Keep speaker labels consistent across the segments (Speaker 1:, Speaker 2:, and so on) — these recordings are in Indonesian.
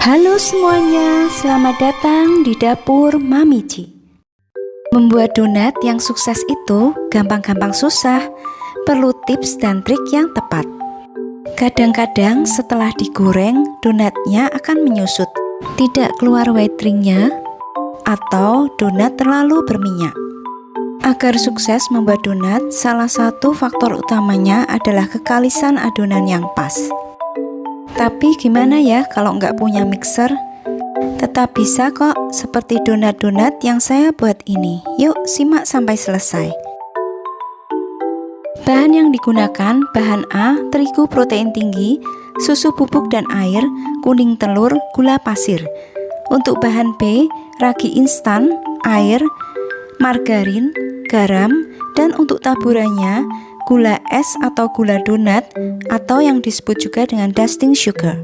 Speaker 1: Halo semuanya, selamat datang di dapur Mami Ci. Membuat donat yang sukses itu gampang-gampang susah, perlu tips dan trik yang tepat. Kadang-kadang setelah digoreng, donatnya akan menyusut, tidak keluar white ringnya, atau donat terlalu berminyak. Agar sukses membuat donat, salah satu faktor utamanya adalah kekalisan adonan yang pas. Tapi gimana ya kalau nggak punya mixer? Tetap bisa kok, seperti donat-donat yang saya buat ini. Yuk simak sampai selesai. Bahan yang digunakan, bahan A, terigu protein tinggi, susu bubuk dan air, kuning telur, gula pasir. Untuk bahan B, ragi instan, air, margarin, garam, dan untuk taburannya, gula es atau gula donat atau yang disebut juga dengan dusting sugar.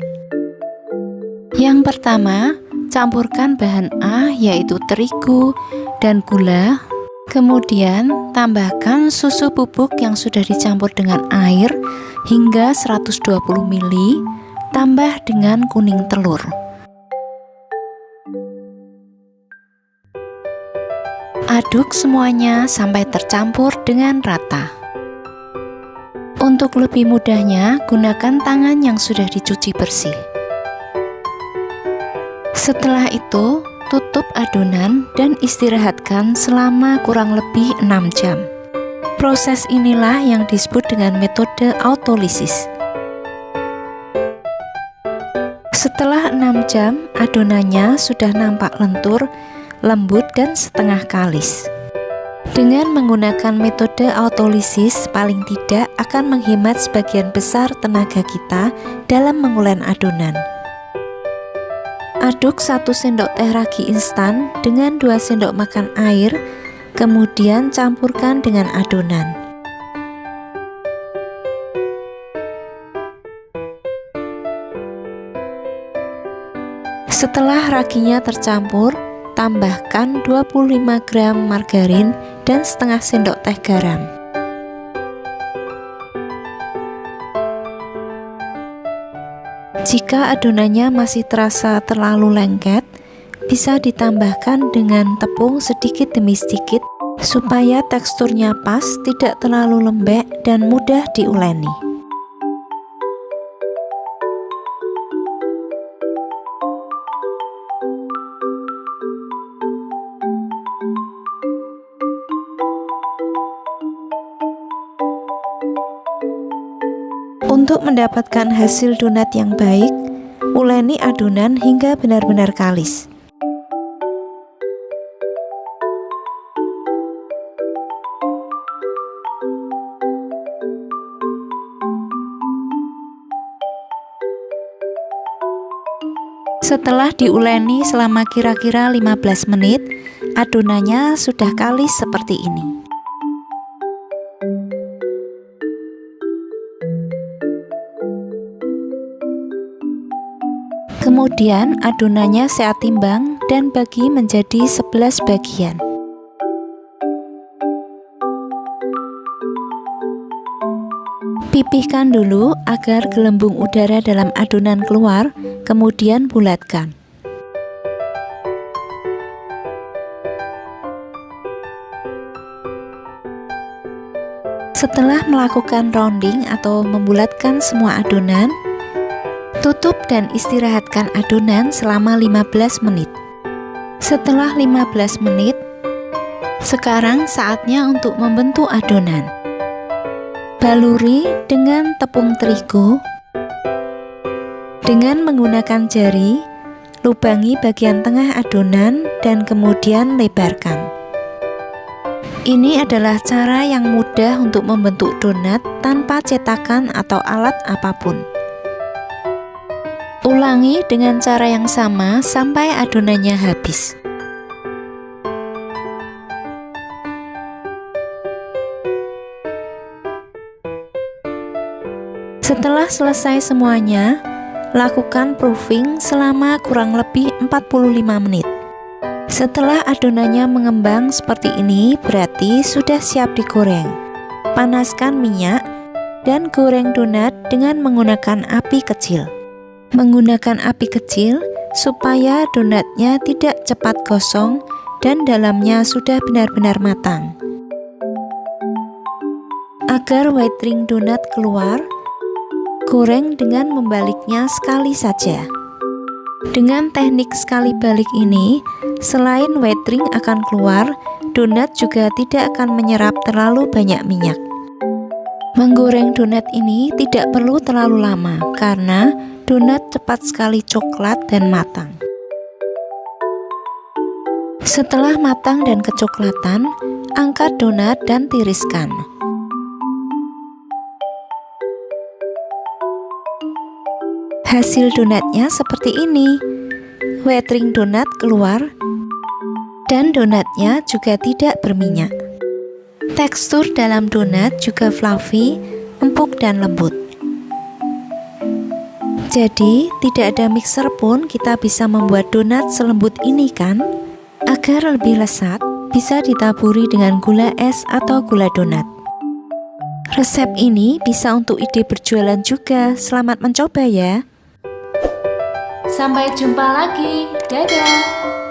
Speaker 1: Yang pertama, campurkan bahan A yaitu terigu dan gula. Kemudian tambahkan susu bubuk yang sudah dicampur dengan air hingga 120 ml, tambah dengan kuning telur. Aduk semuanya sampai tercampur dengan rata. Untuk lebih mudahnya, gunakan tangan yang sudah dicuci bersih. Setelah itu, tutup adonan dan istirahatkan selama kurang lebih 6 jam. Proses inilah yang disebut dengan metode autolisis. Setelah 6 jam, adonannya sudah nampak lentur, lembut dan setengah kalis. Dengan menggunakan metode autolisis, paling tidak akan menghemat sebagian besar tenaga kita dalam mengulen adonan. Aduk 1 sendok teh ragi instan dengan 2 sendok makan air, kemudian campurkan dengan adonan. Setelah raginya tercampur, tambahkan 25 gram margarin dan setengah sendok teh garam. Jika adonannya masih terasa terlalu lengket, bisa ditambahkan dengan tepung sedikit demi sedikit supaya teksturnya pas, tidak terlalu lembek dan mudah diuleni. Untuk mendapatkan hasil donat yang baik, uleni adonan hingga benar-benar kalis. Setelah diuleni selama kira-kira 15 menit, adonannya sudah kalis seperti ini. Kemudian adonannya saya timbang dan bagi menjadi 11 bagian. Pipihkan dulu agar gelembung udara dalam adonan keluar, kemudian bulatkan. Setelah melakukan rounding atau membulatkan semua adonan, tutup dan istirahatkan adonan selama 15 menit. Setelah 15 menit, sekarang saatnya untuk membentuk adonan. Baluri dengan tepung terigu. Dengan menggunakan jari, lubangi bagian tengah adonan dan kemudian lebarkan. Ini adalah cara yang mudah untuk membentuk donat tanpa cetakan atau alat apapun. Ulangi dengan cara yang sama sampai adonannya habis. Setelah selesai semuanya, lakukan proofing selama kurang lebih 45 menit. Setelah adonannya mengembang seperti ini, berarti sudah siap digoreng. Panaskan minyak dan goreng donat dengan menggunakan api kecil. Menggunakan api kecil supaya donatnya tidak cepat gosong dan dalamnya sudah benar-benar matang. Agar white ring donat keluar, goreng dengan membaliknya sekali saja. Dengan teknik sekali balik ini, selain white ring akan keluar, donat juga tidak akan menyerap terlalu banyak minyak. Menggoreng donat ini tidak perlu terlalu lama karena donat cepat sekali coklat dan matang. Setelah matang dan kecoklatan, angkat donat dan tiriskan. Hasil donatnya seperti ini. White ring donat keluar dan donatnya juga tidak berminyak. Tekstur dalam donat juga fluffy, empuk dan lembut. Jadi, tidak ada mixer pun kita bisa membuat donat selembut ini kan? Agar lebih lezat, bisa ditaburi dengan gula es atau gula donat. Resep ini bisa untuk ide berjualan juga. Selamat mencoba ya.
Speaker 2: Sampai jumpa lagi. Dadah.